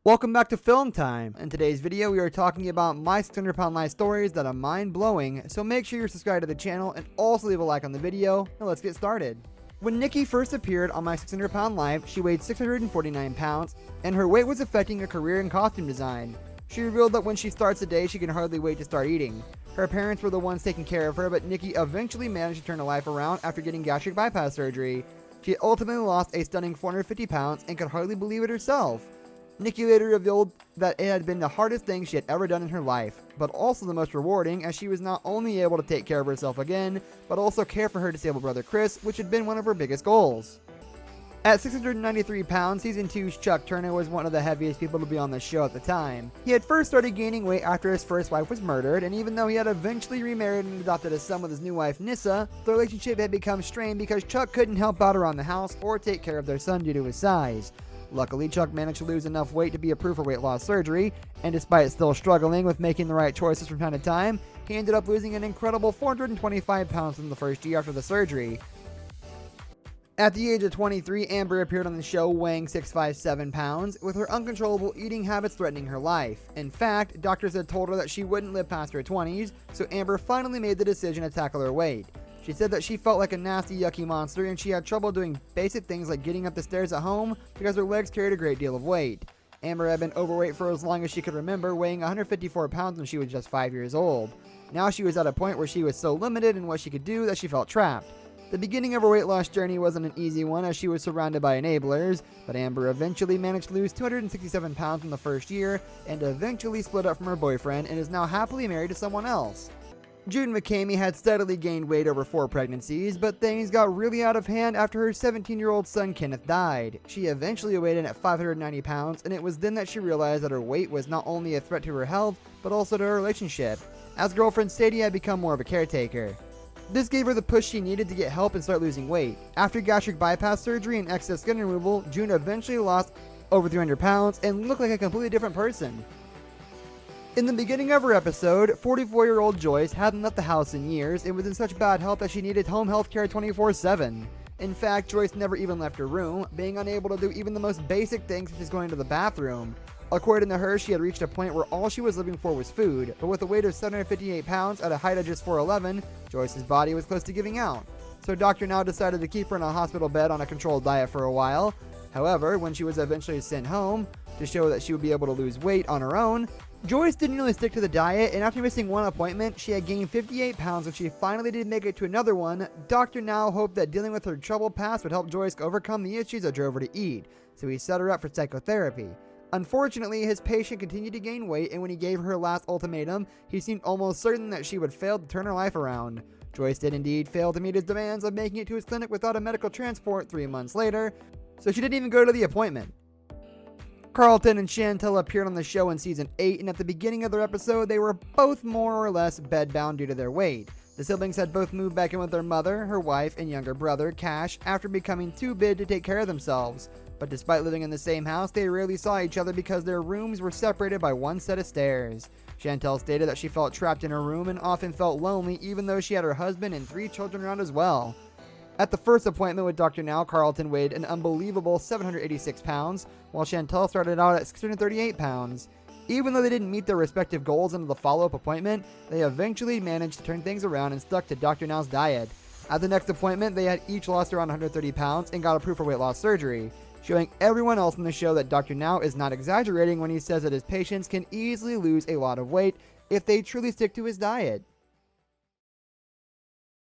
Welcome back to Film Time. In today's video, we are talking about my 600 pound life stories that are mind-blowing, so make sure you're subscribed to the channel and also leave a like on the video. Now let's get started. When Nikki first appeared on My 600 Pound Life, she weighed 649 pounds, and her weight was affecting a career in costume design. She revealed that when she starts a day, she can hardly wait to start eating. Her parents were the ones taking care of her, but Nikki eventually managed to turn her life around after getting gastric bypass surgery. She ultimately lost a stunning 450 pounds and could hardly believe it herself. Nikki later revealed that it had been the hardest thing she had ever done in her life, but also the most rewarding, as she was not only able to take care of herself again, but also care for her disabled brother Chris, which had been one of her biggest goals. At 693 pounds, Season 2's Chuck Turner was one of the heaviest people to be on the show at the time. He had first started gaining weight after his first wife was murdered, and even though he had eventually remarried and adopted a son with his new wife Nissa, the relationship had become strained because Chuck couldn't help out around the house or take care of their son due to his size. Luckily, Chuck managed to lose enough weight to be approved for weight loss surgery, and despite still struggling with making the right choices from time to time, he ended up losing an incredible 425 pounds in the first year after the surgery. At the age of 23, Amber appeared on the show weighing 657 pounds, with her uncontrollable eating habits threatening her life. In fact, doctors had told her that she wouldn't live past her 20s, so Amber finally made the decision to tackle her weight. She said that she felt like a nasty, yucky monster, and she had trouble doing basic things like getting up the stairs at home because her legs carried a great deal of weight. Amber had been overweight for as long as she could remember, weighing 154 pounds when she was just 5 years old. Now she was at a point where she was so limited in what she could do that she felt trapped. The beginning of her weight loss journey wasn't an easy one, as she was surrounded by enablers, but Amber eventually managed to lose 267 pounds in the first year, and eventually split up from her boyfriend and is now happily married to someone else. June McCamey had steadily gained weight over 4 pregnancies, but things got really out of hand after her 17-year-old son Kenneth died. She eventually weighed in at 590 pounds, and it was then that she realized that her weight was not only a threat to her health, but also to her relationship, as girlfriend Sadie had become more of a caretaker. This gave her the push she needed to get help and start losing weight. After gastric bypass surgery and excess skin removal, June eventually lost over 300 pounds and looked like a completely different person. In the beginning of her episode, 44-year-old Joyce hadn't left the house in years and was in such bad health that she needed home health care 24/7. In fact, Joyce never even left her room, being unable to do even the most basic things such as going to the bathroom. According to her, she had reached a point where all she was living for was food, but with a weight of 758 pounds at a height of just 4'11", Joyce's body was close to giving out. So Dr. Now decided to keep her in a hospital bed on a controlled diet for a while. However, when she was eventually sent home to show that she would be able to lose weight on her own, Joyce didn't really stick to the diet, and after missing one appointment, she had gained 58 pounds when she finally did make it to another one. Dr. Now hoped that dealing with her troubled past would help Joyce overcome the issues that drove her to eat, so he set her up for psychotherapy. Unfortunately, his patient continued to gain weight, and when he gave her last ultimatum, he seemed almost certain that she would fail to turn her life around. Joyce did indeed fail to meet his demands of making it to his clinic without a medical transport 3 months later, so she didn't even go to the appointment. Carlton and Chantel appeared on the show in Season 8, and at the beginning of their episode, they were both more or less bedbound due to their weight. The siblings had both moved back in with their mother, her wife, and younger brother, Cash, after becoming too big to take care of themselves. But despite living in the same house, they rarely saw each other because their rooms were separated by one set of stairs. Chantel stated that she felt trapped in her room and often felt lonely, even though she had her husband and 3 children around as well. At the first appointment with Dr. Now, Carlton weighed an unbelievable 786 pounds, while Chantel started out at 638 pounds. Even though they didn't meet their respective goals into the follow-up appointment, they eventually managed to turn things around and stuck to Dr. Now's diet. At the next appointment, they had each lost around 130 pounds and got approved for weight loss surgery, showing everyone else in the show that Dr. Now is not exaggerating when he says that his patients can easily lose a lot of weight if they truly stick to his diet.